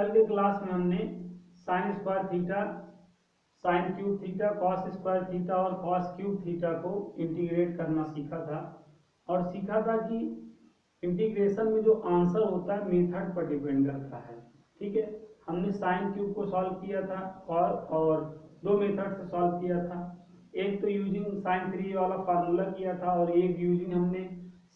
कल के क्लास में हमने sine square theta, sine cube theta, cos square theta और कॉस क्यूब थीटा को इंटीग्रेट करना सीखा था और सीखा था कि इंटीग्रेशन में जो आंसर होता है मेथड पर डिपेंड करता है। ठीक है, हमने साइन क्यूब को सॉल्व किया था और दो मेथड से सॉल्व किया था। एक तो यूजिंग साइन 3 वाला फार्मूला किया था और एक यूजिंग हमने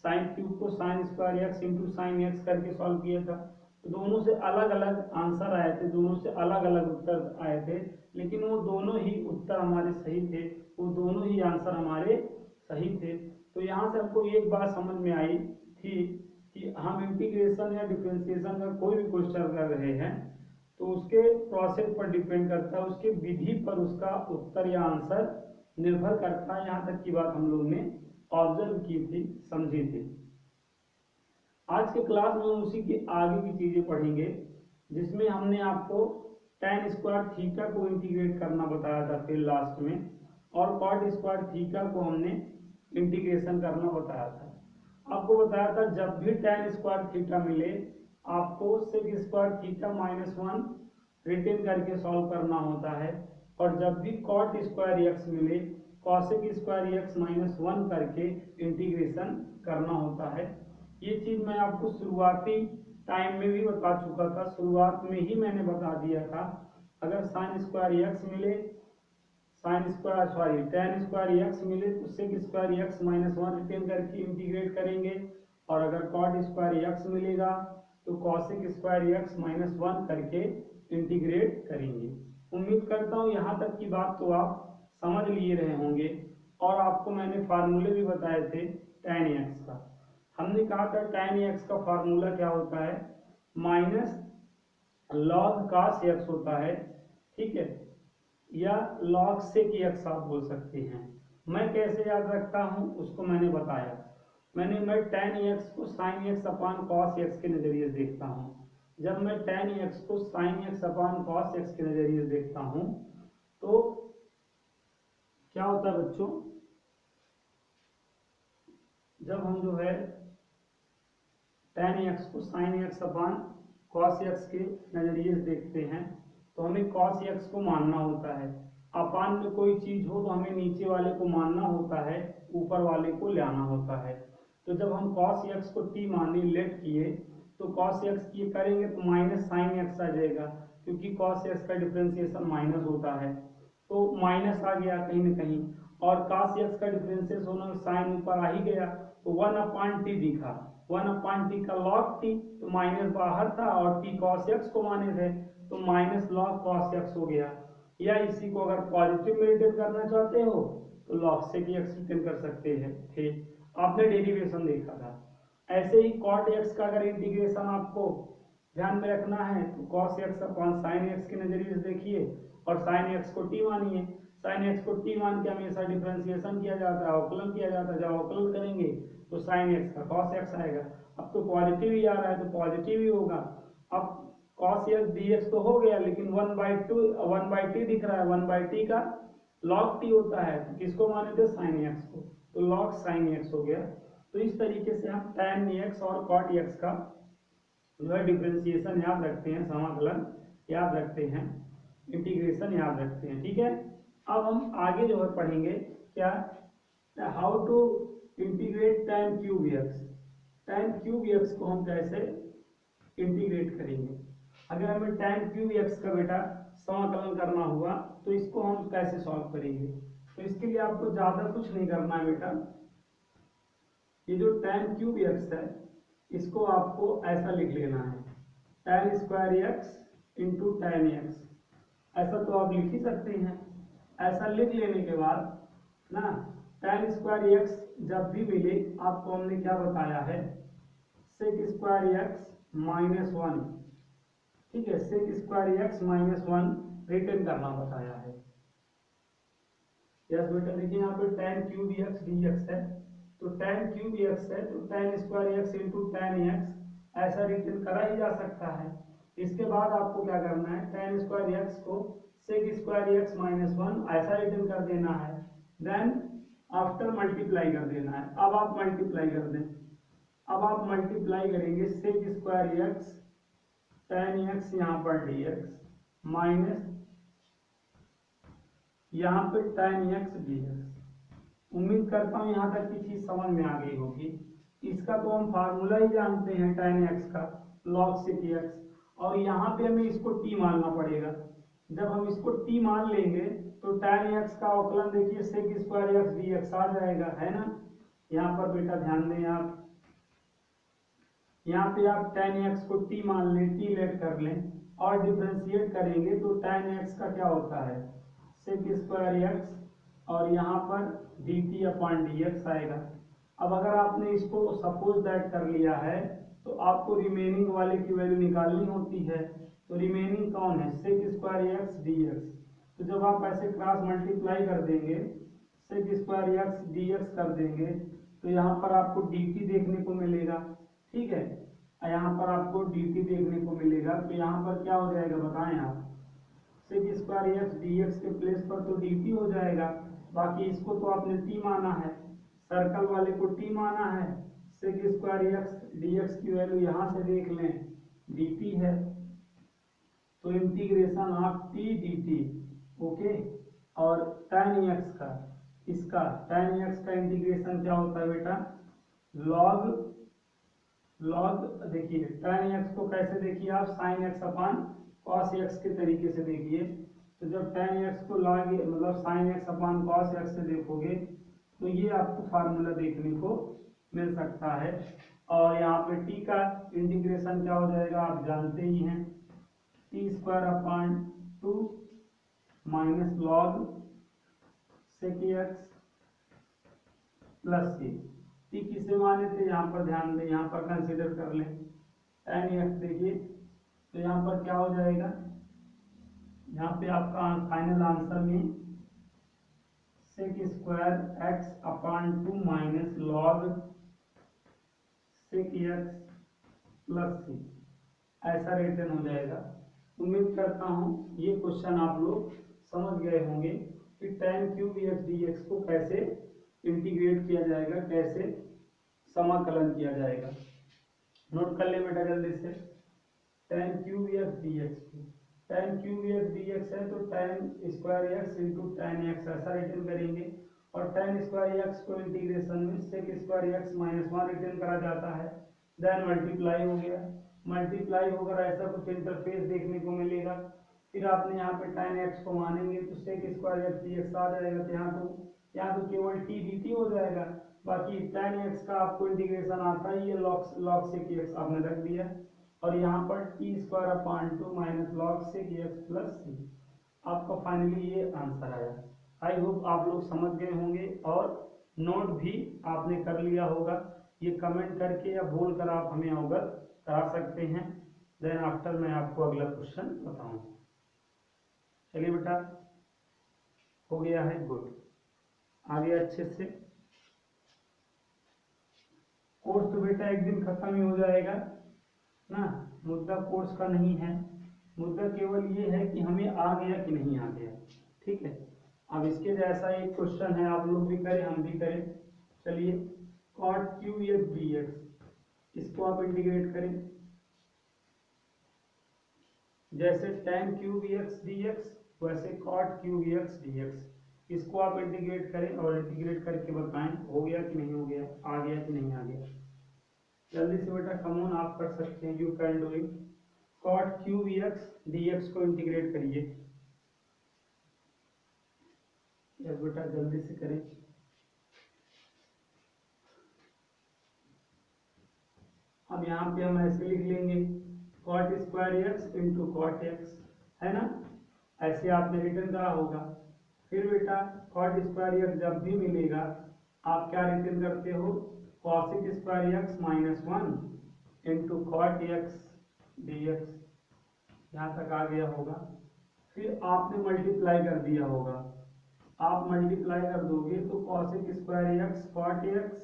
साइन क्यूब को sine square x into sine x करके सॉल्व किया था। तो दोनों से अलग अलग आंसर आए थे, दोनों से अलग अलग उत्तर आए थे, लेकिन वो दोनों ही उत्तर हमारे सही थे, वो दोनों ही आंसर हमारे सही थे। तो यहाँ से हमको एक बात समझ में आई थी कि हम इंटीग्रेशन या डिफरेंशिएशन का कोई भी क्वेश्चन कर रहे हैं तो उसके प्रोसेस पर डिपेंड करता है, उसके विधि पर उसका उत्तर या आंसर निर्भर करता है। यहाँ तक की बात हम लोग ने ऑब्जर्व की थी, समझी थी। आज के क्लास में हम उसी की आगे की चीजें पढ़ेंगे, जिसमें हमने आपको tan स्क्वायर थीटा को इंटीग्रेट करना बताया था फिर लास्ट में, और cot स्क्वायर थीटा को हमने इंटीग्रेशन करना बताया था। आपको बताया था जब भी tan स्क्वायर थीटा मिले आपको sec स्क्वायर थीटा -1 रिटेन करके सॉल्व करना होता है, और जब भी cot स्क्वायर एक्स मिले cosec स्क्वायर एक्स -1 करके इंटीग्रेशन करना होता है। ये चीज मैं आपको शुरुआती टाइम में भी बता चुका था, शुरुआत में ही मैंने बता दिया था। अगर साइन स्क्वायर एक्स मिले, tan स्क्वायर एक्स मिले तो sec स्क्वायर एक्स -1 रिटेन करके इंटीग्रेट करेंगे, और अगर cot स्क्वायर एक्स मिलेगा तो cosec स्क्वायर एक्स -1 करके इंटीग्रेट करेंगे। उम्मीद करता हूँ यहाँ तक की बात तो आप समझ लिए रहे होंगे। और आपको मैंने फार्मूले भी बताए थे tan x का। हमने कहा था tan x का फार्मूला क्या होता है, माइनस log cos x होता है, ठीक है, या log sec x आप बोल सकते हैं। मैं कैसे याद रखता हूं उसको मैंने बताया। मैं tan x को sin x अपान cos x के नजरिए से देखता हूं। जब मैं tan x को sin x अपान cos x के नजरिए से देखता हूं तो क्या होता है बच्चों, जब हम जो है tan x को sin x अपान cos x के नजरिए से देखते हैं तो हमें cos x को मानना होता है। अपान में कोई चीज हो तो हमें नीचे वाले को मानना होता है, ऊपर वाले को ले आना होता है। तो जब हम cos x को t माने, लेट किए, तो cos x ये करेंगे तो माइनस sin x आ जाएगा, क्योंकि cos x का डिफरेंशिएशन माइनस होता है, तो माइनस आ गया कहीं ना कहीं, और cos x का डिफरेंशिएशन होना साइन ऊपर आ ही गया, तो 1/t दिखा, 1/t का log t, तो माइनस बाहर था और t cos x को माने थे तो माइनस log cos x हो गया। या इसी को अगर पॉजिटिव में रिटर्न करना चाहते हो तो log sec x रिटर्न कर सकते हैं थे, आपने डेरिवेशन देखा था। ऐसे ही cot x का अगर इंटीग्रेशन आपको ध्यान में रखना है तो cos x अपान sin x के नजरिए से देखिए और sin x को t मानिए। sin x को t मान के हमेशा डिफरेंशिएशन किया जाता है, अवकलन किया जाता है। जब अवकलन करेंगे तो sin x का cos x आएगा। अब तो पॉजिटिव ही आ रहा है तो पॉजिटिव ही होगा। अब cos x dx तो हो गया, लेकिन 1/t दिख रहा है, 1/t का log t होता है, तो किसको माने थे, sin x को, तो log sin x हो गया। तो इस तरीके से हम tan x और cot x का जो है डिफरेंशिएशन याद रखते हैं, समाकलन याद रखते हैं, इंटीग्रेशन याद रखते हैं। ठीक है, अब हम आगे जो है पढ़ेंगे क्या, how to integrate tan cube x। tan cube x को हम कैसे इंटीग्रेट करेंगे। अगर हमें tan क्यूब x का बेटा समाकलन करना हुआ तो इसको हम कैसे सॉल्व करेंगे। तो इसके लिए आपको ज्यादा कुछ नहीं करना है बेटा, ये जो tan क्यूब x है इसको आपको ऐसा लिख लेना है, tan square x into tan x। ऐसा तो आप लिख ही सकते हैं। ऐसा लिख लेने के बाद ना, tan स्क्वायर x जब भी मिले आपको हमने क्या बताया है, sec स्क्वायर x -1, ठीक है, sec स्क्वायर x -1 रिटर्न करना बताया है। यस बेटा, देखिए यहाँ पे tan क्यूब x dx है, तो tan क्यूब x है तो tan square x into tan x ऐसा रिटर्न करा ही जा सकता है। इसके बाद आपको क्या करना है, tan स्क्वायर x को sec स्क्वायर x -1 ऐसा रिटर्न कर देना है, देन आफ्टर मल्टीप्लाई कर देना है। अब आप मल्टीप्लाई कर दें, अब आप मल्टीप्लाई करेंगे sec square x tan x यहाँ पर dx माइनस यहाँ पे tan x dx। उम्मीद करता हूँ यहाँ तक की चीज समझ में आ गई होगी। इसका तो हम फार्मूला ही जानते हैं tan x का, log sec x, और यहाँ पे हमें इसको t मानना पड़ेगा। जब हम इसको t मान लेंगे तो tan x का अवकलन देखिए sec स्क्वायर x dx आ जाएगा, है ना। यहाँ पर बेटा ध्यान दें आप, यहाँ पे आप tan x को t मान लें, t लेट कर लें और डिफरेंशिएट करेंगे तो tan x का क्या होता है sec स्क्वायर x और यहाँ पर dt अपॉन dx आएगा। अब अगर आपने इसको सपोज दैट कर लिया है तो आपको रिमेनिंग वाले की वैल्यू निकालनी होती है। तो रिमेनिंग कौन है sec स्क्वायर x dx। तो जब आप ऐसे क्रॉस मल्टीप्लाई कर देंगे sec स्क्वायर x dx कर देंगे तो यहाँ पर आपको dt देखने को मिलेगा, ठीक है। यहाँ पर आपको dt देखने को मिलेगा तो यहाँ पर क्या हो जाएगा बताएं आप, sec स्क्वायर x dx के प्लेस पर तो dt हो जाएगा। बाकी इसको तो आपने t माना है, सर्कल वाले को t माना है, sec स्क्वायर x dx की वैल्यू यहाँ से देख लें dt है, तो integration of t dt, okay. और tan x का, इसका tan x का इंटीग्रेशन क्या होता है बेटा, log देखिए tan x को कैसे देखिए आप sin x अपान cos x के तरीके से देखिए। तो जब tan x को log मतलब sin x अपान cos x से देखोगे तो ये आपको फार्मूला देखने को मिल सकता है। और यहाँ पे t का इंटीग्रेशन क्या हो जाएगा आप जानते ही हैं, t square upon 2 minus log sec x plus c। t किसे माने थे यहाँ पर ध्यान दें, यहाँ पर कंसीडर कर लें tan x देखिए तो यहाँ पर क्या हो जाएगा, यहाँ पे आपका फाइनल आंसर में sec स्क्वायर x अपान 2 minus log sec x plus c ऐसा रिटर्न हो जाएगा। उम्मीद करता हूँ ये क्वेश्चन आप लोग समझ गए होंगे कि tan क्यूब x dx को कैसे इंटीग्रेट किया जाएगा, कैसे समाकलन किया जाएगा। नोट कर ले बेटा जल्दी से, tan क्यूब x dx को, tan क्यूब x dx है तो tan square x into tan x ऐसा रिटर्न करेंगे। और tan स्क्वायर x को इंटीग्रेशन में sec square x minus 1 return करा जाता है, देन मल्टीप्लाई हो गया, मल्टीप्लाई होकर ऐसा कुछ इंटरफेस देखने को मिलेगा। फिर आपने यहाँ पे tan x को मानेंगे तो sec स्क्वायर x dx आ जाएगा। तो यहाँ तो केवल t dt हो जाएगा, बाकी tan x का आपको इंटीग्रेशन आता ही है, log sec x आपने रख दिया और यहाँ पर t square upon 2 minus log sec x plus c। आपका फाइनली ये आंसर आया। आई होप आप लोग समझ गए होंगे और नोट भी आपने कर लिया होगा। ये कमेंट करके या बोल कर आप हमें अवगत करा सकते हैं, देन आफ्टर मैं आपको अगला क्वेश्चन बताऊं। चलिए बेटा, हो गया है, गुड, आगे अच्छे से। कोर्स तो बेटा एक दिन खत्म ही हो जाएगा ना, मुद्दा कोर्स का नहीं है, मुद्दा केवल ये है कि हमें आ गया कि नहीं आ गया, ठीक है। अब इसके जैसा एक क्वेश्चन है, आप लोग भी करें हम भी करें। चलिए, cot क्यूब x dx, इसको आप इंटीग्रेट करें। जैसे tan क्यूब x dx वैसे cot क्यूब x dx, इसको आप इंटीग्रेट करें और इंटीग्रेट करके बताएं हो गया कि नहीं हो गया, आ गया कि नहीं आ गया। जल्दी से बेटा कमोन आप कर सकते हैं, you can do it. cot cube x dx को इंटीग्रेट करिए। यस बेटा जल्दी से करें। अब यहाँ पे हम ऐसे लिख लेंगे cot square x into cot x, है ना, ऐसे आपने रिटर्न करा होगा। फिर बेटा cot स्क्वायर x जब भी मिलेगा आप क्या रिटर्न करते हो, cosec square x minus 1 into cot x dx, यहाँ तक आ गया होगा। फिर आपने मल्टीप्लाई कर दिया होगा, आप मल्टीप्लाई कर दोगे तो cosec square x cot x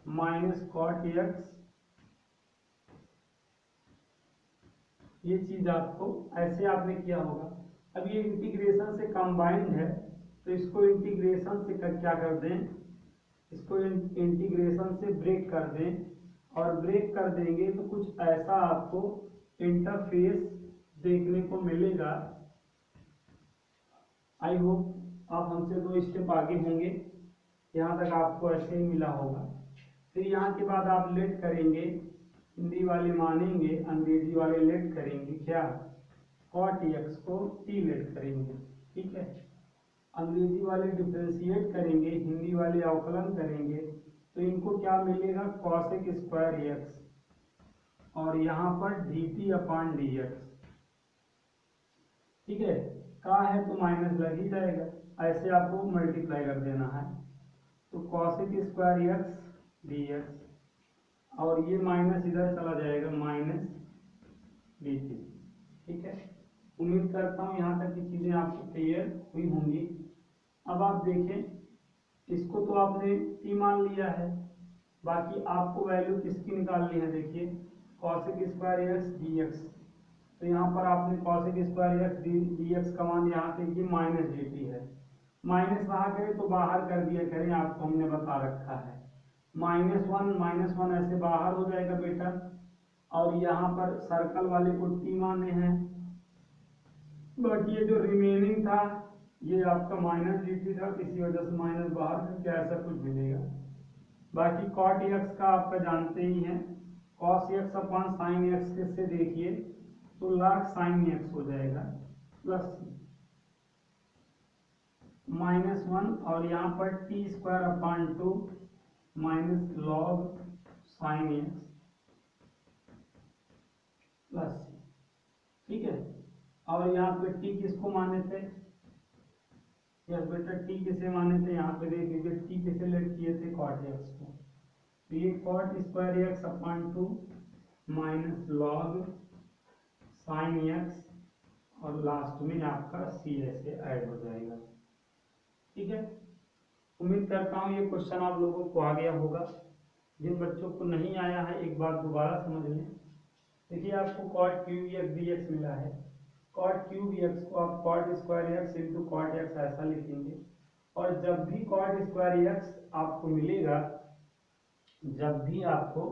minus cot x, ये चीज आपको ऐसे आपने किया होगा। अब ये इंटीग्रेशन से कंबाइंड है तो इसको इंटीग्रेशन से क्या कर दें, इसको इंटीग्रेशन से ब्रेक कर दें, और ब्रेक कर देंगे तो कुछ ऐसा आपको इंटरफेस देखने को मिलेगा। आई होप आप हमसे 2 स्टेप आगे होंगे, यहाँ तक आपको ऐसे ही मिला होगा। फिर यहाँ के बाद आप लेट करेंगे, हिंदी वाले मानेंगे, अंग्रेजी वाले लेट करेंगे क्या, cot x को t लेट करेंगे, ठीक है। अंग्रेजी वाले डिफरेंशिएट करेंगे, हिंदी वाले अवकलन करेंगे, तो इनको क्या मिलेगा, cosec स्क्वायर x और यहाँ पर dt अपॉन dx, ठीक है। का है तो माइनस लग ही जाएगा, ऐसे आपको मल्टीप्लाई कर देना है। तो cosec स्क्वायर x dx और ये माइनस इधर चला जाएगा, माइनस dt, ठीक है। उम्मीद करता हूँ यहाँ तक की चीजें आपको क्लियर हुई होंगी। अब आप देखें, इसको तो आपने t मान लिया है, बाकी आपको वैल्यू किसकी निकालनी है, देखिए cosec स्क्वायर x dx, तो यहाँ पर आपने cosec स्क्वायर x dx का मान यहाँ पे ये माइनस dt है, माइनस वहाँ करें तो बाहर कर दिया करें, आपको हमने बता रखा है माइनस वन ऐसे बाहर हो जाएगा बेटा, और यहाँ पर सर्कल वाले को t माने हैं, बाकी ये जो रिमेनिंग था ये आपका माइनस dt था, किसी वजह से माइनस बाहर करके ऐसा कुछ मिलेगा। बाकी cot x का आपका जानते ही हैं, cos x upon sine x से देखिए तो log साइन x हो जाएगा प्लस -1 और यहाँ पर t square upon 2 minus log sign x plus, ठीक है। और यहाँ पे t किसको माने थे, यस बेटा t किसे माने थे, यहाँ पे देख लीजिए t किसे लेट किए थे, cot x को, तो ये cot square x upon 2 minus log sign x और लास्ट में आपका c ऐसे ऐड हो जाएगा, ठीक है। उम्मीद करता हूँ ये क्वेश्चन आप लोगों को आ गया होगा। जिन बच्चों को नहीं आया है एक बार दोबारा समझ लें। देखिए आपको cot क्यूब x dx मिला है, cot क्यूब x को आप cot square x into cot x ऐसा लिखेंगे, और जब भी cot स्क्वायर x आपको मिलेगा, जब भी आपको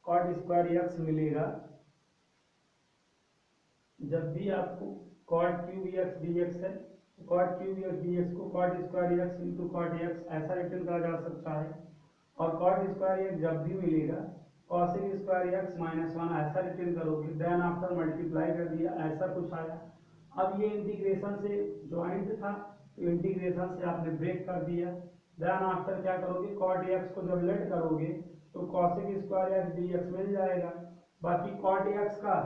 cot स्क्वायर x मिलेगा, जब भी आपको cot क्यूब x dx है, cot क्यूब x dx को cot square x into cot x ऐसा रिटर्न करा जा सकता है, और cot स्क्वायर x जब भी मिलेगा cosec स्क्वायर x माइनस 1 ऐसा रिटर्न करोगे, देन आफ्टर मल्टीप्लाई कर दिया, ऐसा कुछ आया। अब ये इंटीग्रेशन से ज्वाइंट था तो इंटीग्रेशन से आपने ब्रेक कर दिया, देन आफ्टर क्या करोगे, cot x को जब लेट करोगे तो cosec स्क्वायर x dx मिल जाएगा। बाकी cot x का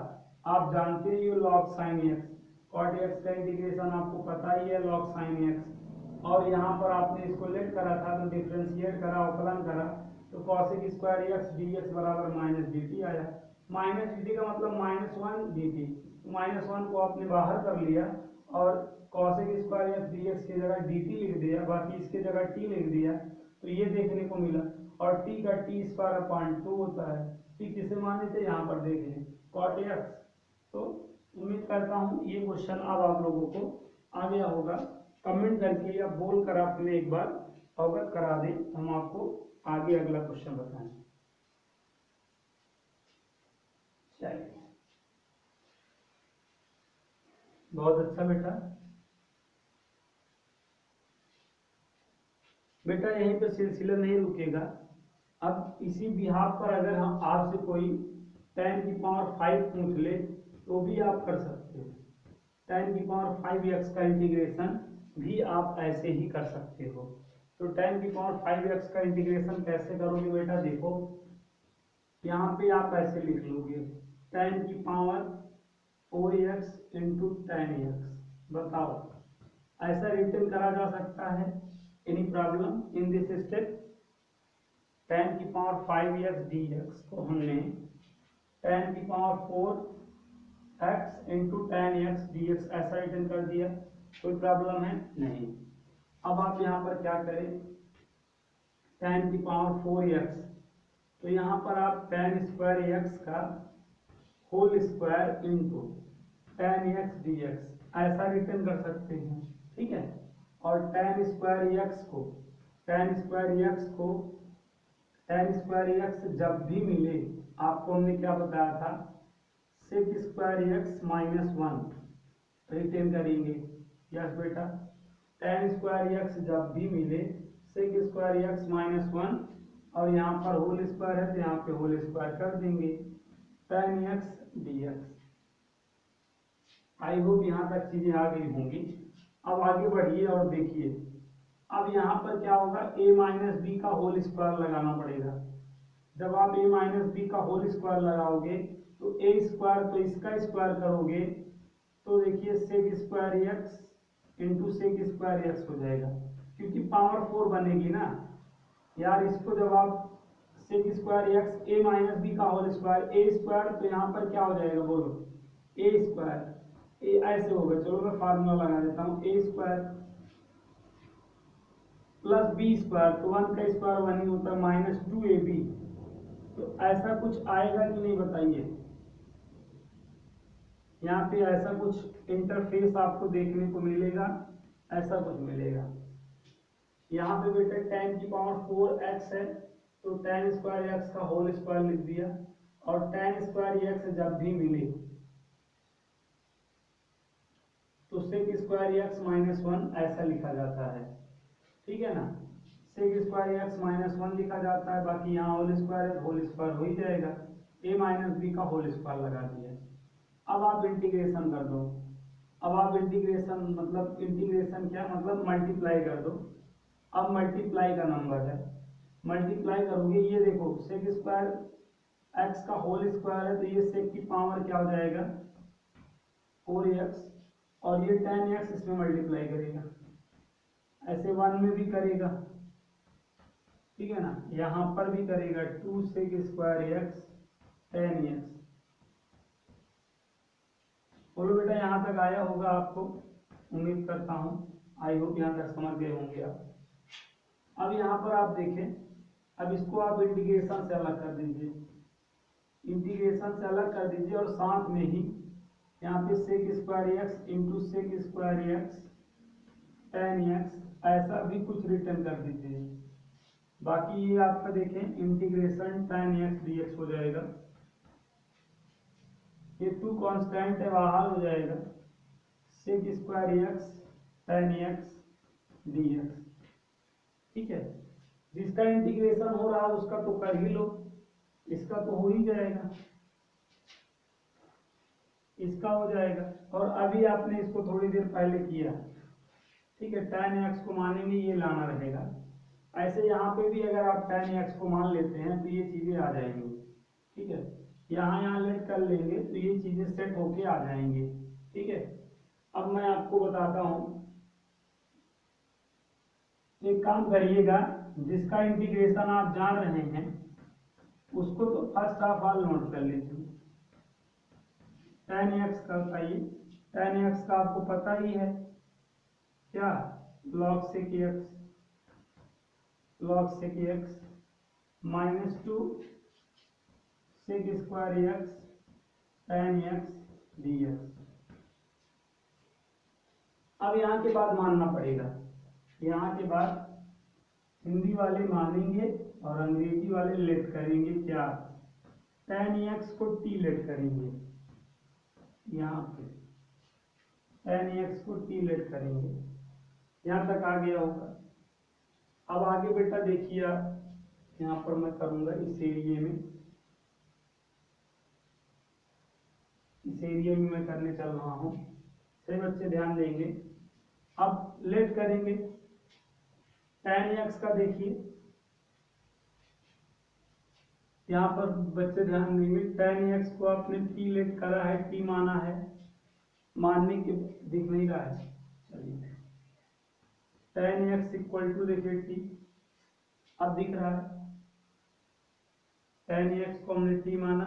आप जानते ही हो log sin x, cot x का इंटीग्रेशन आपको पता ही है log sin x, और यहाँ पर आपने इसको लेट करा था तो डिफरेंशिएट करा, अवकलन करा, तो cosec स्क्वायर x dx बराबर माइनस dt आया। माइनस dt का मतलब -1 dt, -1 को आपने बाहर कर लिया और cosec स्क्वायर x dx की जगह dt लिख दिया, बाकी इसकी जगह t लिख दिया, तो ये देखने को मिला। और t का t स्क्वायर अपॉन 2 होता है, t किसे माने थे, यहाँ पर देख लें cot x। तो उम्मीद करता हूँ ये क्वेश्चन अब आप लोगों को आ गया होगा। कमेंट करके या बोल कर आपने एक बार अवगत करा दें, हम आपको आगे अगला क्वेश्चन बताएं। चलिए, बहुत अच्छा बेटा। बेटा यहीं पे सिलसिला नहीं रुकेगा। अब इसी बिहाफ पर अगर हम आपसे कोई 10 की पावर 5 पूछ ले तो भी आप कर सकते हो, 10 की पावर 5x का इंटीग्रेशन भी आप ऐसे ही कर सकते हो। तो 10 की पावर 5x का इंटीग्रेशन कैसे करोगे बेटा, देखो यहाँ पे आप ऐसे लिख लोगे 10 की पावर 4x इंटू 10x, बताओ ऐसा रिटर्न करा जा सकता है, any problem in this step. 10 की पावर 5x dx को हमने 10 की power 4x into 10x dx ऐसा रिटर्न कर दिया, कोई प्रॉब्लम है नहीं। अब आप यहाँ पर क्या करें, 10 की पावर 4x, तो यहाँ पर आप 10 स्क्वायर x का whole square into 10x dx ऐसा रिटर्न कर सकते हैं, ठीक है। और 10 स्क्वायर x को 10 स्क्वायर x जब भी मिले, आपको हमने क्या बताया था, sec square x minus one retain करेंगे। यस बेटा, टेन स्क्वायर एक्स जब भी मिले sec square x minus one, और यहाँ पर होल स्क्वायर है तो यहाँ पे होल स्क्वायर कर देंगे, ten x d x. I hope यहाँ तक चीजें आ गई होंगी। अब आगे बढ़िए और देखिए, अब यहाँ पर क्या होगा, a माइनस बी का होल स्क्वायर लगाना पड़ेगा। जब आप a माइनस बी का होल स्क्वायर लगाओगे तो a स्क्वायर, तो इसका स्क्वायर करोगे तो देखिए sec square x into sec square x हो जाएगा, क्योंकि पावर 4 बनेगी ना यार। इसको जब आप sec square x a minus b का होल स्क्वायर a स्क्वायर, तो यहाँ पर क्या हो जाएगा बोलो, a स्क्वायर, ए ऐसे होगा। चलो मैं फार्मूला लगा देता हूँ, a square plus b square, तो वन का स्क्वायर वन ही होता है, माइनस 2ab। तो ऐसा कुछ आएगा कि नहीं बताइए। यहाँ पे ऐसा कुछ इंटरफेस आपको देखने को मिलेगा, ऐसा कुछ मिलेगा। यहाँ पे बेटा टेन की पावर 4x है, तो टेन स्क्वायर एक्स का होल स्क्वायर लिख दिया, और टेन स्क्वायर एक्स जब भी मिले तो sec square x minus one ऐसा लिखा जाता है, ठीक है ना। Sec square x minus one लिखा जाता है, बाकी यहाँ होल स्क्वायर है, होल स्क्वायर हो ही जाएगा, a माइनस बी का होल स्क्वायर लगा दिया। अब आप इंटीग्रेशन कर दो। अब आप इंटीग्रेशन मतलब इंटीग्रेशन क्या मतलब मल्टीप्लाई कर दो। अब मल्टीप्लाई का नंबर है, मल्टीप्लाई करोगे, ये देखो सेक स्क्वायर एक्स का होल स्क्वायर है, तो ये सेक की पावर क्या हो जाएगा 4x, और ये टेन एक्स इसमें मल्टीप्लाई करेगा, ऐसे वन में भी करेगा, ठीक है ना, यहाँ पर भी करेगा, two sec square x tan x. बोलो बेटा यहाँ तक आया होगा आपको, उम्मीद करता हूँ, आई होप यहाँ तक समझ गए होंगे आप। अब यहाँ पर आप देखें, अब इसको आप इंटीग्रेशन से अलग कर दीजिए, इंटीग्रेशन से अलग कर दीजिए, और साथ में ही यहाँ पे sec square x into sec square x tan x ऐसा भी कुछ रिटर्न कर दीजिए। बाकी ये आपका देखें integration tan x d x हो जाएगा, ये टू कांस्टेंट है बाहर हो जाएगा, sec square x tan x d x, ठीक है। जिसका इंटीग्रेशन हो रहा है उसका तो कर ही लो, इसका तो हो ही जाएगा, इसका हो जाएगा, और अभी आपने इसको थोड़ी देर पहले किया, ठीक है। टेन एक्स को मानेंगे, ये लाना रहेगा। ऐसे यहाँ पे भी अगर आप टेन एक्स को मान लेते हैं तो ये चीजें आ जाएंगी, ठीक है। यहाँ लेट कर लेंगे तो ये चीजें सेट होके आ जाएंगी, ठीक है। अब मैं आपको बताता हूँ, एक काम करिएगा, जिसका इंटीग्रेशन आप जान रहे हैं उसको तो फर्स्ट ऑफ ऑल नोट कर लीजिए। टेन एक्स का बताइए, टेन एक्स का आपको पता ही है क्या, log sec x, log sec x minus two sec square x tan x d x. अब यहाँ के बाद मानना पड़ेगा, यहाँ के बाद हिंदी वाले मानेंगे और अंग्रेजी वाले लेट करेंगे क्या, टेन एक्स को टी लेट करेंगे, यहाँ पे टेन एक्स को टी लेट करेंगे। यहाँ तक आ गया होगा। अब आगे बेटा देखिए आप, यहाँ पर मैं करूंगा इस एरिया में, इस एरिया में मैं करने चल रहा हूँ, सही बच्चे ध्यान देंगे। अब लेट करेंगे टेन एक्स का, देखिए यहाँ पर बच्चे ध्यान देंगे, टेन एक्स को आपने टी लेट करा है, टी माना है, मानने के दिख नहीं रहा है, चलिए टेन एक्स इक्वल टू देखिए टी, अब दिख रहा है, टेन एक्स को हमने टी माना।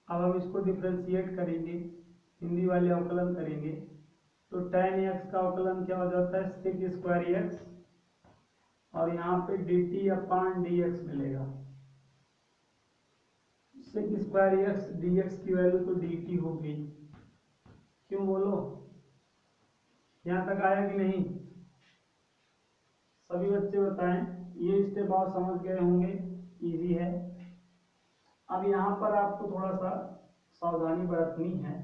अब हम इसको डिफ्रेंशिएट करेंगे, हिंदी वाले अवकलन करेंगे, तो टेन एक्स का अवकलन क्या हो जाता है सेक स्क्वायर एक्स, और यहाँ पे d t upon d x मिलेगा, sec square x d x की वैल्यू तो डी टी हो गई, क्यों बोलो, यहाँ तक आया कि नहीं, सभी बच्चे बताएं, ये स्टेप आप समझ गए होंगे, इजी है। अब यहाँ पर आपको थोड़ा सा सावधानी बरतनी है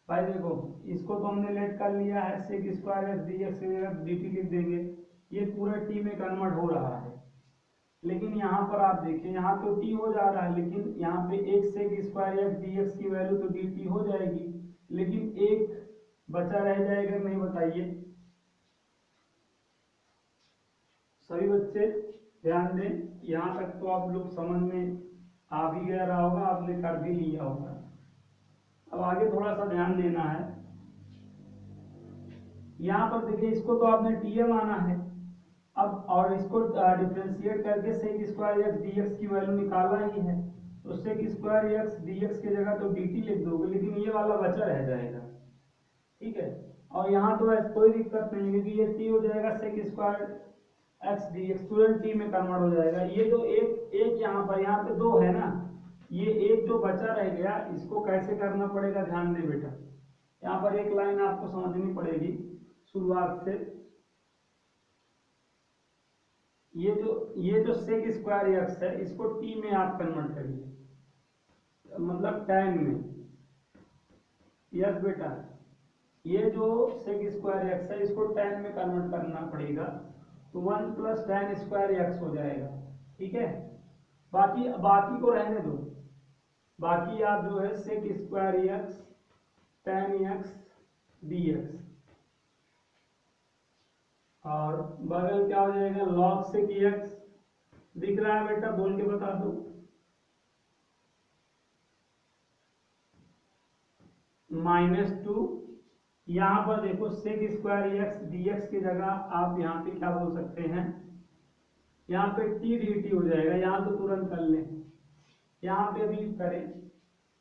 भाई। देखो इसको तो हमने लेट कर लिया है, sec square x d x की जगह डी टी लिख देंगे, ये पूरा टी में कन्वर्ट हो रहा है। लेकिन यहाँ पर आप देखिए, यहाँ तो टी हो जा रहा है, लेकिन यहाँ पे एक sec square x d x की वैल्यू तो डी टी हो जाएगी, लेकिन एक बचा रह जाएगा नहीं, बताइए सभी बच्चे ध्यान दें। यहाँ तक तो आप लोग समझ में आ भी गया रहा होगा, आपने कर भी लिया होगा। अब आगे थोड़ा सा ध्यान देना है। यहाँ पर देखिए, इसको तो आपने टी ए माना है, अब और इसको डिफरेंशिएट करके sec square x d x की वैल्यू निकाला ही है, तो sec square x d x की जगह तो डी टी लिख दोगे, लेकिन ये वाला बचा रह जाएगा, ठीक है। और यहाँ तो कोई दिक्कत नहीं, क्योंकि ये टी हो जाएगा sec square x d x, तुरंत टी में कन्वर्ट हो जाएगा। ये जो एक यहाँ पे दो है ना, ये एक जो बचा रह गया, इसको कैसे करना पड़ेगा ध्यान दे बेटा। यहाँ पर एक लाइन आपको समझनी पड़ेगी शुरुआत से। ये जो सेक स्क्वायर एक्स है, इसको टी में आप कन्वर्ट करिए, मतलब tan में। यस बेटा, ये जो सेक स्क्वायर एक्स है, इसको tan में कन्वर्ट करना पड़ेगा, तो 1 प्लस tan स्क्वायर एक्स हो जाएगा, ठीक है। बाकी को रहने दो, बाकी आप जो है sec square x tan x d x, और बगल क्या हो जाएगा, log सेक एक्स। दिख रहा है बेटा, बोल के बता दो। -2, यहाँ पर देखो sec square x d x की जगह आप यहाँ पे क्या बोल सकते हैं, यहाँ पे टी डी टी हो जाएगा। यहाँ तो तुरंत कर लें, यहाँ पे अभी करें।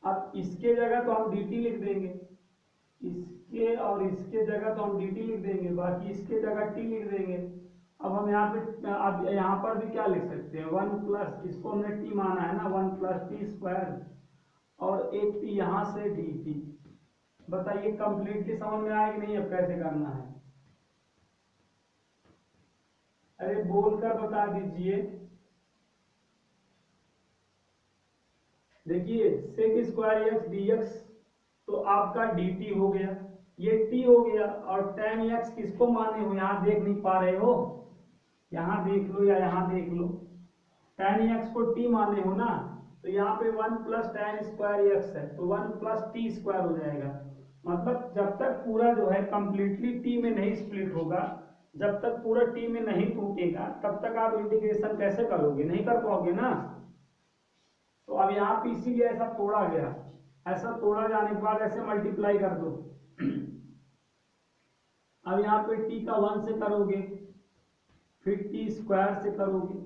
अब इसके जगह तो हम डी टी लिख देंगे, इसके और इसके जगह तो हम डी टी लिख देंगे, बाकी इसके जगह टी लिख देंगे। अब हम यहाँ पे, अब यहाँ पर भी क्या लिख सकते हैं, 1 प्लस, इसको हमने टी माना है ना, 1 प्लस टी स्क्वायर, और एक टी यहाँ से डी टी। बताइए कंप्लीटली समझ में आया कि नहीं, अब कैसे करना है? अरे बोलकर बता दीजिए। देखिए sec square x d x तो आपका डी टी हो गया, ये टी हो गया, और tan एक्स किसको माने हो, यहाँ देख नहीं पा रहे हो, यहाँ देख लो या यहाँ देख लो, tan एक्स को टी माने हो ना, तो यहाँ पे 1 प्लस tan स्क्वायर एक्स है, तो 1 प्लस टी स्क्वायर हो जाएगा। मतलब जब तक पूरा जो है कंप्लीटली टी में नहीं स्प्लिट होगा, जब तक पूरा टी में नहीं टूटेगा, तब तक आप इंटीग्रेशन कैसे करोगे, नहीं कर पाओगे ना। तो अब यहाँ पे इसीलिए ऐसा तोड़ा गया, ऐसा तोड़ा जाने के बाद ऐसे मल्टीप्लाई कर दो। अब यहाँ पे टी का 1 से करोगे, फिर टी स्क्वायर से करोगे,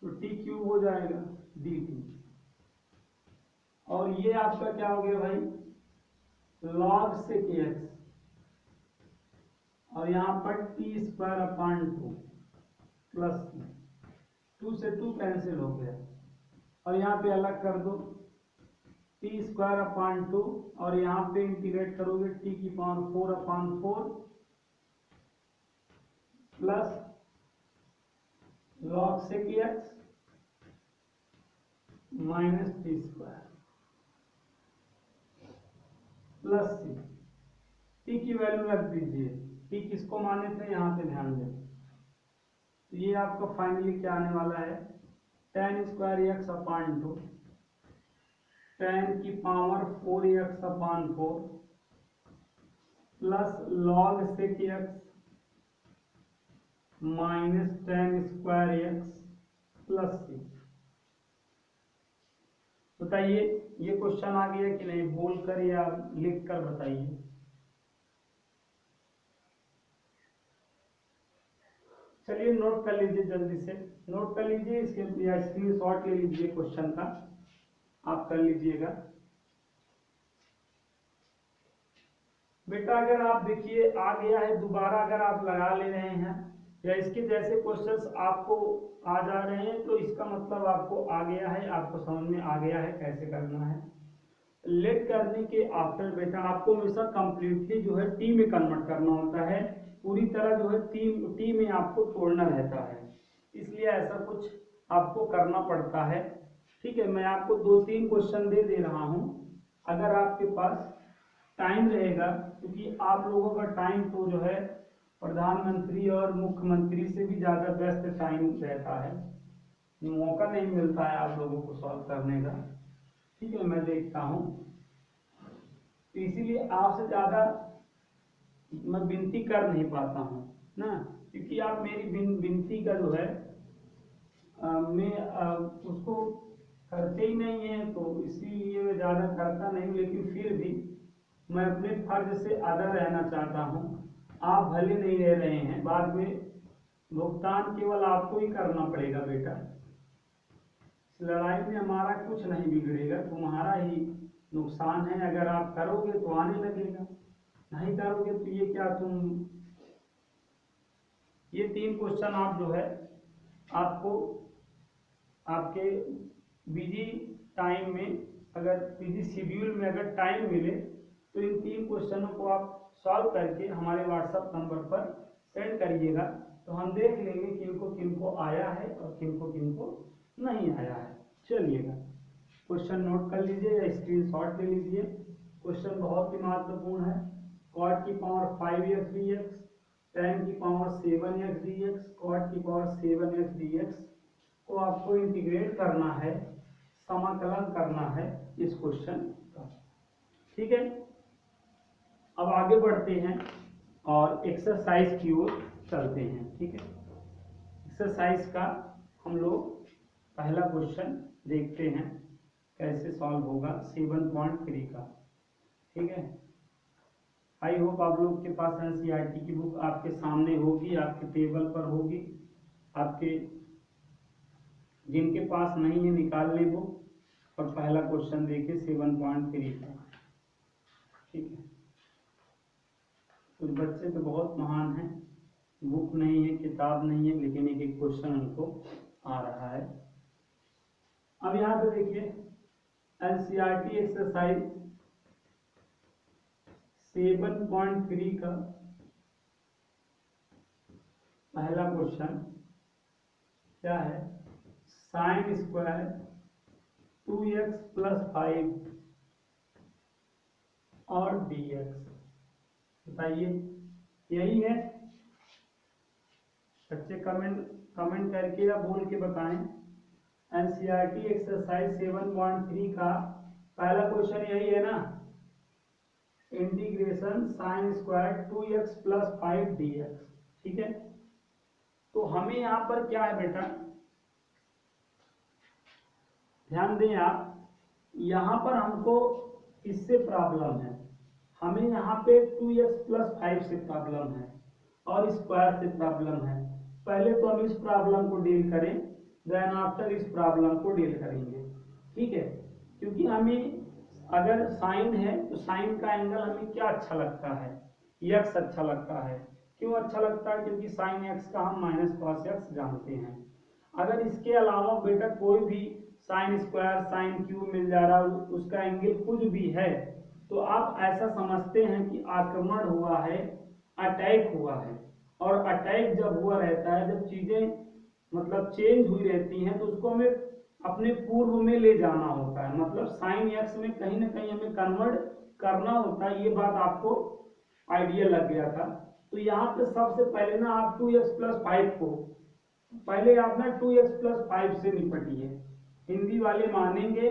तो टी क्यूब हो जाएगा डी टी, और ये आपका क्या हो गया भाई, log सेक एक्स, और यहाँ पर टी स्क्वायर अपॉन 2 प्लस 2 से 2 कैंसिल हो गया, और यहाँ पे अलग कर दो, टी स्क्वायर अपॉन 2, और यहाँ पे इंटीग्रेट करोगे टी की power 4 upon 4 plus log sec x minus T square plus C. T की वैल्यू रख दीजिए, टी किसको माने थे, यहाँ पे ध्यान दें। तो ये आपका फाइनली क्या आने वाला है, tan square x upon 2, tan की power 4x upon 4 plus log sec x minus tan square x plus C. बताइए ये क्वेश्चन आ गया कि नहीं, बोलकर या लिख कर बताइए। चलिए नोट कर लीजिए, जल्दी से नोट कर लीजिए, इसके या स्क्रीनशॉट ले लीजिए क्वेश्चन का, आप कर लीजिएगा। बेटा अगर आप देखिए आ गया है, दोबारा अगर आप लगा ले रहे हैं या इसके जैसे क्वेश्चंस आपको आ जा रहे हैं, तो इसका मतलब आपको आ गया है, आपको समझ में आ गया है कैसे करना है। लेट करने के आफ्टर बेटा आपको हमेशा कंप्लीटली जो है टी में कन्वर्ट करना होता है, पूरी तरह जो है टी में आपको तोड़ना रहता है, इसलिए ऐसा कुछ आपको करना पड़ता है। ठीक है, मैं आपको 2-3 क्वेश्चन दे रहा हूँ। अगर आपके पास टाइम रहेगा, क्योंकि आप लोगों का टाइम तो जो है प्रधानमंत्री और मुख्यमंत्री से भी ज़्यादा व्यस्त टाइम रहता है, मौका नहीं मिलता है आप लोगों को सॉल्व करने का। ठीक है, मैं देखता हूँ, तो इसीलिए आपसे ज़्यादा मैं विनती कर नहीं पाता हूँ ना, क्योंकि आप मेरी विनती का जो है मैं उसको करते ही नहीं है, तो इसीलिए मैं ज़्यादा करता नहीं, लेकिन फिर भी मैं अपने फर्ज से अदा रहना चाहता हूँ। आप भले नहीं रह रहे हैं, बाद में भुगतान केवल आपको ही करना पड़ेगा बेटा। इस लड़ाई में हमारा कुछ नहीं बिगड़ेगा, तुम्हारा ही नुकसान है। अगर आप करोगे तो आने लगेगा, नहीं करोगे तो ये क्या ये 3 क्वेश्चन आप जो है आपको आपके बिजी टाइम में, अगर बिजी शेड्यूल में अगर टाइम मिले तो इन 3 क्वेश्चनों को आप सॉल्व करके हमारे व्हाट्सएप नंबर पर सेंड करिएगा, तो हम देख लेंगे किनको किनको आया है और किनको किनको नहीं आया है। चलिएगा, क्वेश्चन नोट कर लीजिए या स्क्रीनशॉट ले लीजिए। क्वेश्चन बहुत ही महत्वपूर्ण है। cot की पावर 5x dx, tan की पावर 7x dx, cot की पावर 7x dx को आपको इंटीग्रेट करना है, समाकलन करना है इस क्वेश्चन का। ठीक है, अब आगे बढ़ते हैं और एक्सरसाइज की ओर चलते हैं। ठीक है, एक्सरसाइज का हम लोग पहला क्वेश्चन देखते हैं कैसे सॉल्व होगा 7.3 का। ठीक है, आई होप आप लोग के पास एनसीईआरटी की बुक आपके सामने होगी, आपके टेबल पर होगी। आपके जिनके पास नहीं है निकाल ले बुक और पहला क्वेश्चन देखिए 7.3 का। ठीक है, कुछ बच्चे तो बहुत महान हैं, बुक नहीं है, किताब नहीं है, लेकिन एक एक क्वेश्चन उनको आ रहा है। अब यहाँ पे देखिए एनसीईआरटी एक्सरसाइज 7.3 का पहला क्वेश्चन क्या है, साइन स्क्वायर 2x + 5 और dx, बताइए यही है? बच्चे कमेंट करके या बोल के बताएं। एनसीईआरटी एक्सरसाइज 7.3 का पहला क्वेश्चन यही है ना, integration sine square 2x + 5 dx। ठीक है, तो हमें यहाँ पर क्या है बेटा, ध्यान दें आप, यहाँ पर हमको इससे प्रॉब्लम है, हमें यहाँ पे 2x + 5 से प्रॉब्लम है और स्क्वायर से प्रॉब्लम है। पहले तो हम इस प्रॉब्लम को डील करें, देन आफ्टर इस प्रॉब्लम को डील करेंगे। ठीक है, क्योंकि हमें अगर साइन है तो साइन का एंगल हमें क्या अच्छा लगता है, x अच्छा लगता है। क्यों अच्छा लगता है? क्योंकि साइन x का हम -cos x जानते हैं। अगर इसके अलावा बेटा कोई भी साइन स्क्वायर साइन क्यूब मिल जा रहा है, उसका एंगल कुछ भी है, तो आप ऐसा समझते हैं कि आक्रमण हुआ है, अटैक हुआ है। और अटैक जब हुआ रहता है, जब चीजें मतलब चेंज हुई रहती हैं, तो उसको हमें अपने पूर्व में ले जाना होता है, मतलब साइन एक्स में कहीं ना कहीं हमें कन्वर्ट करना होता है। ये बात आपको आइडिया लग गया था। तो यहाँ पे सबसे पहले ना आप 2x + 5 को पहले आप ना 2x + 5 से निपटिए। हिंदी वाले मानेंगे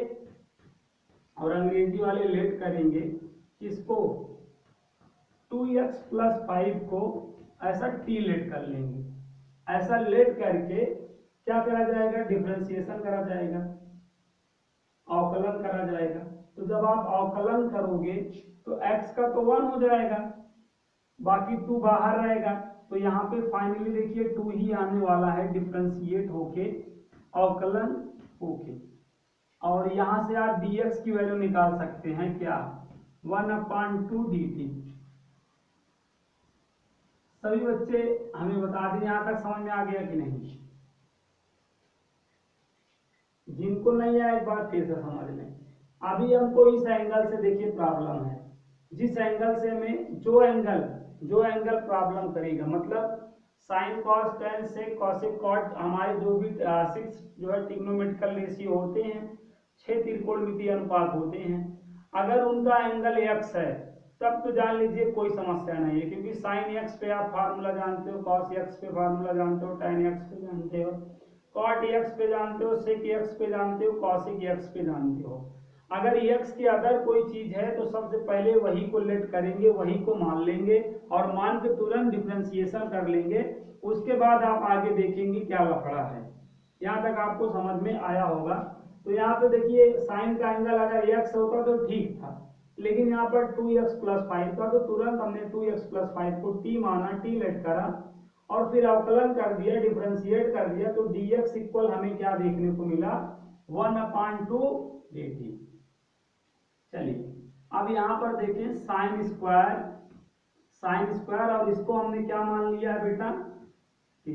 और अंग्रेजी वाले लेट करेंगे। किसको? 2x + 5 को ऐसा t लेट कर लेंगे। ऐसा लेट करके क्या करा जाएगा? डिफरेंशिएशन करा जाएगा, अवकलन करा जाएगा। तो जब आप अवकलन करोगे तो x का तो 1 हो जाएगा, बाकी 2 बाहर रहेगा। तो यहाँ पे फाइनली देखिए 2 ही आने वाला है, डिफरेंशिएट होके अवकलन होके। और यहाँ से आप dx की वैल्यू निकाल सकते हैं क्या? 1/2 dt। सभी बच्चे हमें बता दें यहाँ तक समझ में आ गया कि नहीं? जिनको नहीं आया एक बार फिर से समझ लें। अभी हमको इस एंगल से देखिए प्रॉब्लम है, जिस एंगल से हमें जो एंगल प्रॉब्लम करेगा, मतलब sine cos tan sec cosec cot, हमारे जो भी 6 जो है ट्रिग्नोमेट्रिकल रेशियो होते हैं, 6 त्रिकोणमितीय अनुपात होते हैं, अगर उनका एंगल x है तब तो जान लीजिए कोई समस्या नहीं है, क्योंकि साइन x पे आप फार्मूला जानते हो, कॉस x पे फार्मूला जानते हो, tan x पे जानते हो, कॉट x पे जानते हो, सेक x पे जानते हो, कॉसेक x पे जानते हो। अगर x की अदर कोई चीज है तो सबसे पहले वही को लेट करेंगे, वही को मान लेंगे और मान के तुरंत डिफरेंशिएशन कर लेंगे, उसके बाद आप आगे देखेंगे क्या लफड़ा है। यहाँ तक आपको समझ में आया होगा। तो यहाँ पे देखिए साइन का एंगल अगर x होता तो ठीक था, लेकिन यहाँ पर 2x + 5 था, तो तुरंत हमने 2x + 5 को t माना, t लेट करा और फिर अवकलन कर दिया, डिफरेंशिएट कर दिया, तो dx इक्वल हमें क्या देखने को मिला, 1/2 dt। चलिए अब यहाँ पर देखें साइन स्क्वायर और इसको हमने क्या मान लिया है बेटा, t,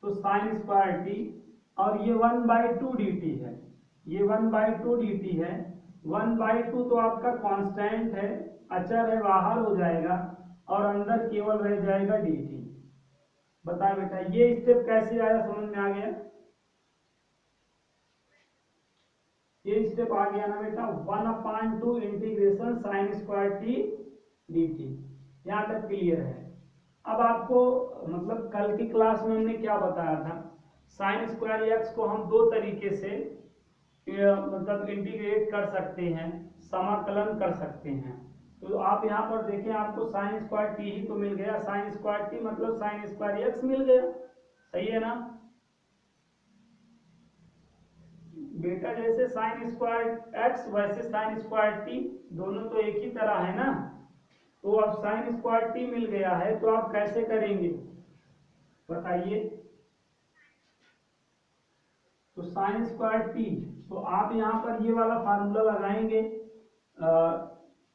तो साइन स्क्वायर t और ये 1/2 dt है, ये 1/2 dt है। 1/2 तो आपका कांस्टेंट है, अचर है, बाहर हो जाएगा और अंदर केवल रह जाएगा dt। बता बेटा ये स्टेप कैसे आया, समझ में आ गया, ये स्टेप आ गया ना बेटा, 1/2 integration sine square t dt। यहाँ तक क्लियर है। अब आपको मतलब कल की क्लास में हमने क्या बताया था, साइन स्क्वायर x को हम दो तरीके से मतलब इंटीग्रेट कर सकते हैं, समाकलन कर सकते हैं। तो आप यहाँ पर देखें, आपको साइन स्क्वायर t ही तो मिल गया, साइन स्क्वायर t मतलब साइन स्क्वायर x मिल गया, सही है ना बेटा, जैसे साइन स्क्वायर x वैसे साइन स्क्वायर t, दोनों तो एक ही तरह है ना। तो अब साइन स्क्वायर t मिल गया है तो आप कैसे करेंगे बताइए, तो साइन स्क्वायर t, तो आप यहाँ पर ये वाला फार्मूला लगाएंगे,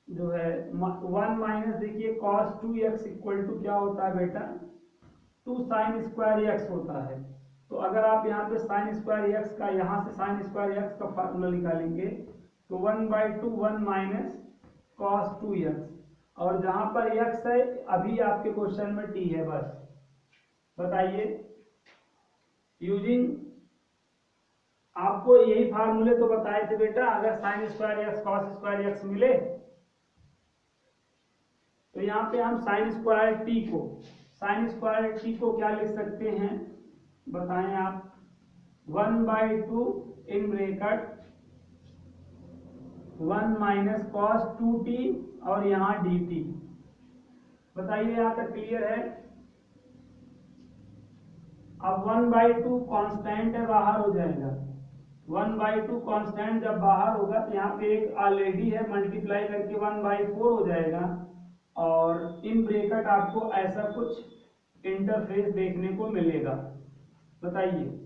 जो है 1 माइनस देखिए cos 2x इक्वल टू क्या होता है बेटा, 2 साइन स्क्वायर x होता है। तो अगर आप यहाँ पे साइन स्क्वायर x का, यहाँ से साइन स्क्वायर x का फार्मूला निकालेंगे तो 1/2 1 माइनस cos 2x, और जहां पर x है अभी आपके क्वेश्चन में t है, बस बताइए यूजिंग, आपको यही फार्मूले तो बताए थे बेटा, अगर sine square x cos square x मिले तो यहाँ पे हम साइन स्क्वायर t को क्या लिख सकते हैं बताएं आप, 1/2 in bracket 1 minus cos 2t और यहाँ dt। बताइए यहाँ तक क्लियर है। अब 1/2 कांस्टेंट है, बाहर हो जाएगा, 1/2 कांस्टेंट जब बाहर होगा तो यहाँ पे एक ऑलरेडी है, मल्टीप्लाई करके 1/4 हो जाएगा और इन ब्रैकेट आपको ऐसा कुछ इंटरफेस देखने को मिलेगा। बताइए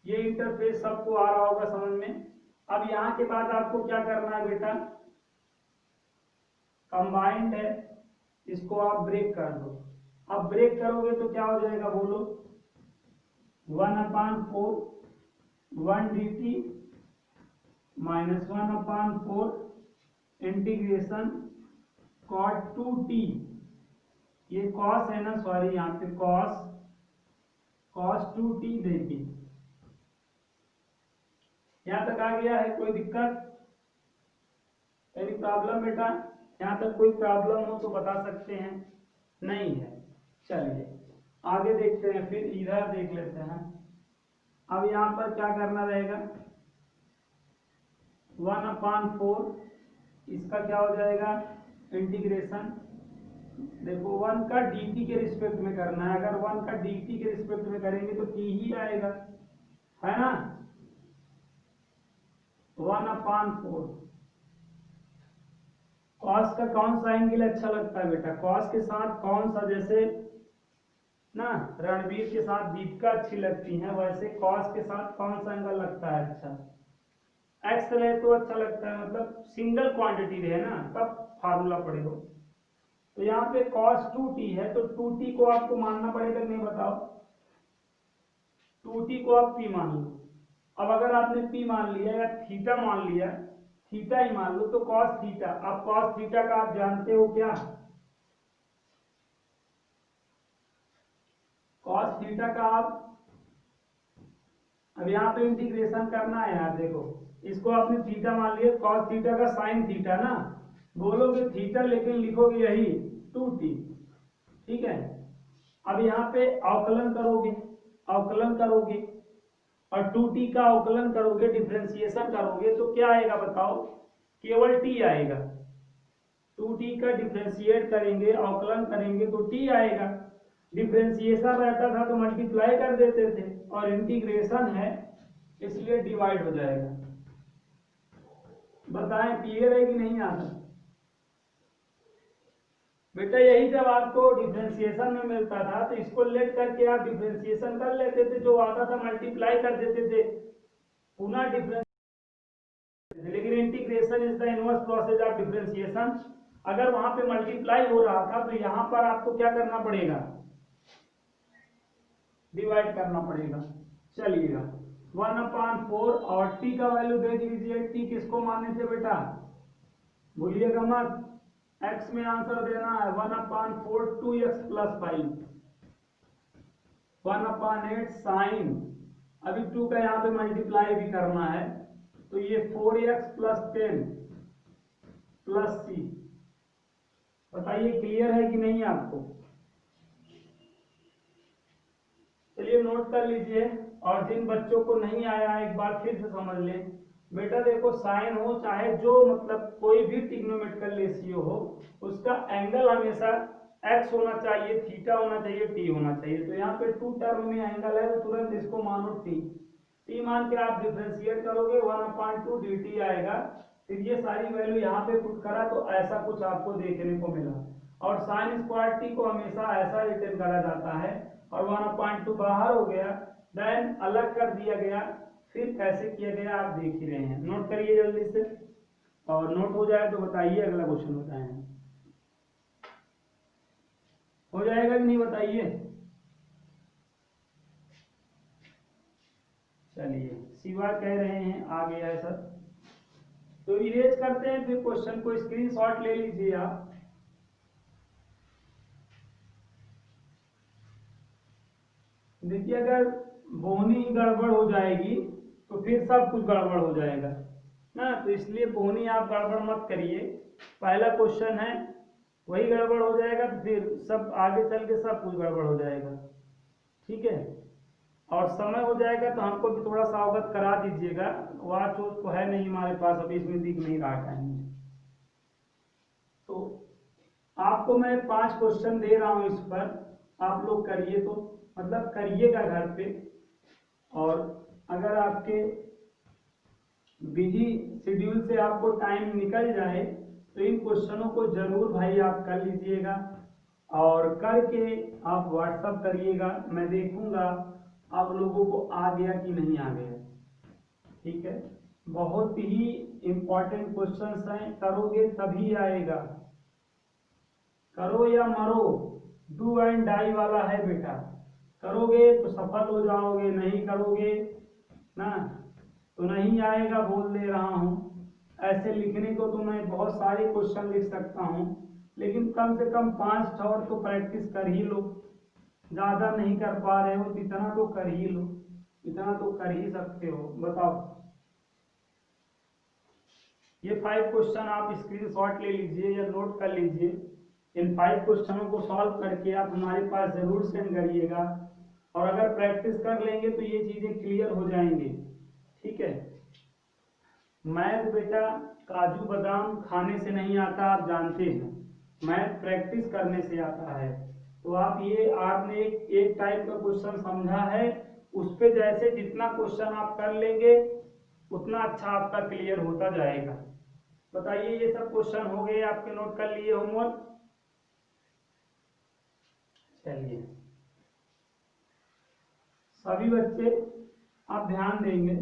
ये इंटरफेस सबको आ रहा होगा समझ में। अब यहाँ के बाद आपको क्या करना है बेटा, कंबाइंड है, इसको आप ब्रेक कर दो। अब ब्रेक करोगे तो क्या हो जाएगा बोलो, 1/4 1 dt minus 1/4 integration cot 2t, ये cos है ना, सॉरी यहाँ पे cos 2t देखिए, यहाँ तक आ गया है, कोई दिक्कत, एनी प्रॉब्लम बेटा, यहाँ तक कोई प्रॉब्लम हो तो बता सकते हैं, नहीं है। चलिए आगे देखते हैं, फिर इधर देख लेते हैं। अब यहाँ पर क्या करना रहेगा, 1/4 इसका क्या हो जाएगा इंटीग्रेशन, देखो 1 का dt के रिस्पेक्ट में करना है, अगर 1 का dt के रिस्पेक्ट में करेंगे तो t ही आएगा, है ना, 1/4। कॉस का कौन सा एंगल अच्छा लगता है बेटा, कॉस के साथ कौन सा, जैसे ना रणवीर के साथ दीपिका अच्छी लगती है, वैसे कॉस के साथ कौन सा एंगल लगता है अच्छा, एक्स रहे तो अच्छा लगता है, मतलब सिंगल क्वांटिटी रहे ना तब फार्मूला पढ़े हो। तो यहाँ पे cos 2t है तो 2t को आपको मानना पड़ेगा, नहीं बताओ, 2t को आप p मान लो। अब अगर आपने p मान लिया या थीटा मान लिया, थीटा ही मान लो, तो cos थीटा, अब cos थीटा का आप जानते हो क्या, कॉस थीटा का आप अब यहाँ पे इंटीग्रेशन करना है यार। देखो इसको आपने थीटा मान लिया, कॉस थीटा का साइन थीटा ना, बोलोगे थीटा लेकिन लिखोगे यही 2t। ठीक है, अब यहाँ पे अवकलन करोगे, अवकलन करोगे और 2t का अवकलन करोगे, डिफरेंशिएशन करोगे तो क्या आएगा बताओ? केवल t आएगा। 2t का डिफरेंशिएट करेंगे, अवकलन करेंगे तो t आएगा। डिफरेंशिएशन रहता था तो मल्टीप्लाई कर देते थे, और इंटीग्रेशन है इसलिए डिवाइड हो जाएगा। बताएं क्लियर है कि नहीं आता? बेटा यही जब आपको डिफरेंशिएशन में मिलता था तो इसको लेट करके आप डिफरेंशिएशन कर लेते थे, जो आता था मल्टीप्लाई कर देते थे, पुनः डिफरेंस। लेकिन integration is the inverse process of differentiation. अगर वहां पे मल्टीप्लाई हो रहा था तो यहां पर आपको क्या करना पड़ेगा? डिवाइड करना पड़ेगा। चलिएगा 1/4 और t का वैल्यू दे दीजिए। t किसको माने थे बेटा? भूलिएगा मत, x में आंसर देना है 1/4 2x + 5 1/8 साइन, अभी 2 का यहाँ पे मल्टीप्लाई भी करना है तो ये 4x + 10 + c। बताइए क्लियर है कि नहीं आपको? चलिए नोट कर लीजिए, और जिन बच्चों को नहीं आया एक बार फिर से समझ लें। बेटा देखो साइन हो चाहे जो मतलब कोई भी ट्रिग्नोमेट्रिकल रेशियो हो, उसका एंगल हमेशा x होना चाहिए, थीटा होना चाहिए, t होना चाहिए। तो यहाँ पे 2 टर्म में एंगल है तो तुरंत इसको मानो t मान के आप डिफरेंशिएट करोगे 1/2 dt आएगा। फिर ये सारी वैल्यू यहाँ पे पुट करा तो ऐसा कुछ आपको देखने को मिला। और साइन स्क्वायर t को हमेशा ऐसा रिटर्न करा जाता है, और 1/2 बाहर हो गया, देन अलग कर दिया गया, फिर कैसे किया गया आप देख ही रहे हैं। नोट करिए जल्दी से, और नोट हो जाए तो बताइए अगला क्वेश्चन बताएं। हो जाएगा कि नहीं बताइए? चलिए शिवा कह रहे हैं आ गया है सर, तो इरेज करते हैं फिर क्वेश्चन को। स्क्रीनशॉट ले लीजिए आप। देखिए अगर बोहनी गड़बड़ हो जाएगी तो फिर सब कुछ गड़बड़ हो जाएगा ना, तो इसलिए बोहनी आप गड़बड़ मत करिए। पहला क्वेश्चन है वही गड़बड़ हो जाएगा तो फिर सब आगे चल के सब कुछ गड़बड़ हो जाएगा। ठीक है, और समय हो जाएगा तो हमको भी थोड़ा सा अवगत करा दीजिएगा। वॉच वोच तो है नहीं हमारे पास, अभी इसमें दिख नहीं रहा टाइम। तो आपको मैं 5 क्वेश्चन दे रहा हूं, इस पर आप लोग करिए, तो मतलब करिएगा घर पे। और अगर आपके बिजी शेड्यूल से आपको टाइम निकल जाए तो इन क्वेश्चनों को जरूर भाई आप कर लीजिएगा, और करके आप व्हाट्सअप करिएगा, मैं देखूंगा आप लोगों को आ गया कि नहीं आ गया। ठीक है, बहुत ही इंपॉर्टेंट क्वेश्चंस हैं, करोगे तभी आएगा। करो या मरो, डू एंड डाई वाला है बेटा। करोगे तो सफल हो जाओगे, नहीं करोगे ना तो नहीं आएगा, बोल दे रहा हूं। ऐसे लिखने को तो मैं बहुत सारे क्वेश्चन लिख सकता हूं, लेकिन कम से कम 5 और तो प्रैक्टिस कर ही लो। ज्यादा नहीं कर पा रहे हो तो इतना तो कर ही लो, इतना तो कर ही सकते हो। बताओ, ये 5 क्वेश्चन आप स्क्रीनशॉट ले लीजिए या नोट कर लीजिए। इन 5 क्वेश्चनों को सॉल्व करके आप हमारे पास जरूर सेंड करिएगा, और अगर प्रैक्टिस कर लेंगे तो ये चीजें क्लियर हो जाएंगी। ठीक है, मैथ बेटा काजू बादाम खाने से नहीं आता, आप जानते हैं, मैथ प्रैक्टिस करने से आता है। तो आप ये आपने एक टाइप का क्वेश्चन समझा है, उस पे जैसे जितना क्वेश्चन आप कर लेंगे उतना अच्छा आपका क्लियर होता जाएगा। बताइए ये सब क्वेश्चन हो गए आपके, नोट कर लिए होमवर्क? चलिए सभी बच्चे आप ध्यान देंगे।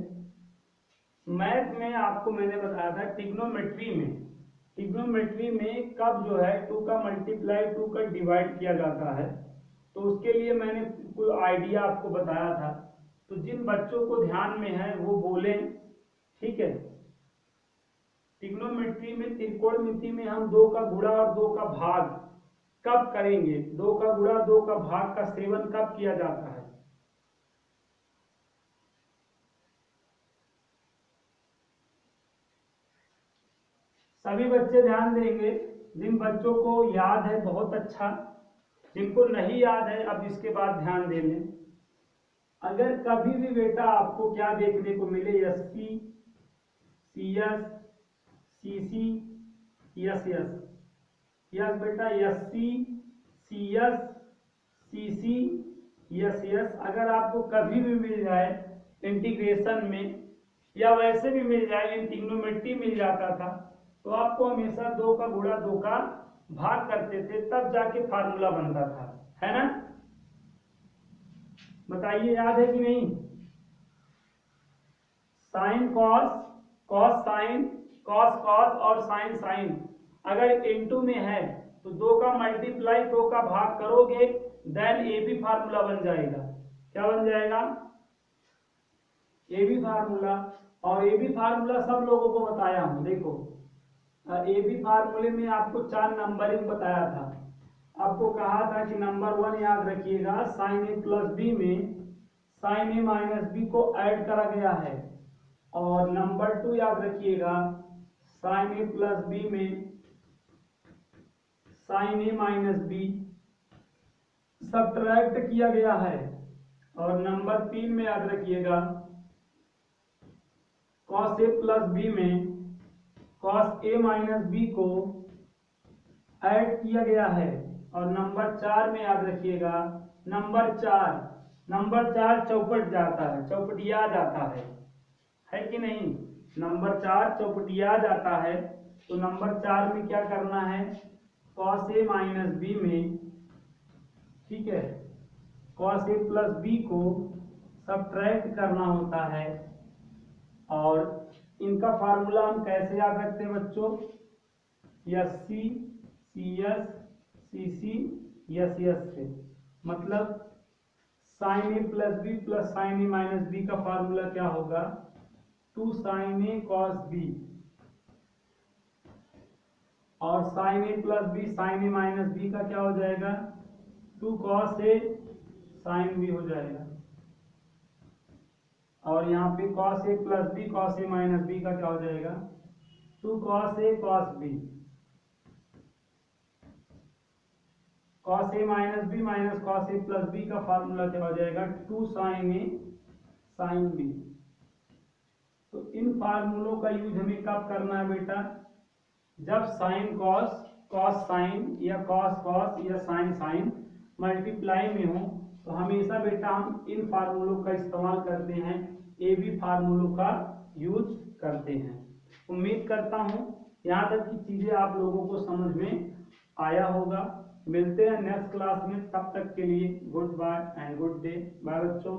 मैथ में आपको मैंने बताया था ट्रिग्नोमेट्री में कब जो है 2 का मल्टीप्लाई 2 का डिवाइड किया जाता है, तो उसके लिए मैंने कोई आइडिया आपको बताया था। तो जिन बच्चों को ध्यान में है वो बोलें। ठीक है, ट्रिग्नोमेट्री में त्रिकोणमिति में हम 2 का गुणा और 2 का भाग कब करेंगे? 2 का गुणा 2 का भाग का सेवन कब किया जाता है? सभी बच्चे ध्यान देंगे, जिन बच्चों को याद है बहुत अच्छा, जिनको नहीं याद है अब इसके बाद ध्यान दे लें। अगर कभी भी बेटा आपको क्या देखने को मिले, SC, CS, CC, yes yes yes बेटा, SC, CS, CC, yes yes, अगर आपको कभी भी मिल जाए इंटीग्रेशन में या वैसे भी मिल जाए, इन ट्रिग्नोमेट्री मिल जाता था, तो आपको हमेशा 2 का गुणा 2 का भाग करते थे, तब जाके फार्मूला बनता था, है ना? बताइए याद है कि नहीं? Sine cos, cos sine, cos cos और साइन साइन अगर इनटू में है तो 2 का मल्टीप्लाई 2 का भाग करोगे, देन ए बी फार्मूला बन जाएगा। क्या बन जाएगा? A B formula. और ए बी फार्मूला सब लोगों को बताया हूं, देखो ए बी फार्मूले में आपको 4 नंबरिंग बताया था। आपको कहा था कि नंबर 1 याद रखिएगा, साइन ए प्लस बी में साइन ए माइनस बी को ऐड करा गया है, और नंबर 2 याद रखिएगा, साइन ए प्लस बी में साइन ए माइनस बी सब्ट्रैक्ट किया गया है, और नंबर 3 में याद रखिएगा, कॉस ए प्लस बी में कॉस ए माइनस बी को ऐड किया गया है, और नंबर 4 में याद रखिएगा, नंबर 4 चौपट जाता है, चौपटिया जाता है कि नहीं? नंबर 4 चौपटिया जाता है, तो नंबर 4 में क्या करना है, कॉस ए माइनस बी में, ठीक है, कॉस ए प्लस बी को सब्ट्रैक्ट करना होता है। और इनका फार्मूला हम कैसे याद रखते हैं बच्चों? SC, CS, CC, yes yes से, मतलब साइन ए प्लस बी प्लस साइन ए माइनस बी का फार्मूला क्या होगा? 2 साइन ए कॉस बी, और साइन ए प्लस बी साइन ए माइनस बी का क्या हो जाएगा? 2 कॉस ए साइन बी हो जाएगा। और यहाँ पे cos A plus B cos A minus b का क्या हो जाएगा? 2 cos A cos B. Cos A minus B minus cos A plus B का फार्मूला क्या हो जाएगा? 2 साइन ए साइन बी। तो इन फार्मूलों का यूज हमें कब करना है बेटा? जब साइन कॉस, कॉस साइन या कॉस कॉस या साइन साइन मल्टीप्लाई में हो, तो हमेशा बेटा हम इन फार्मूलों का इस्तेमाल करते हैं, ए बी फार्मूलों का यूज करते हैं। उम्मीद करता हूं यहाँ तक की चीजें आप लोगों को समझ में आया होगा। मिलते हैं नेक्स्ट क्लास में, तब तक के लिए good bye and good day. Bye बच्चों।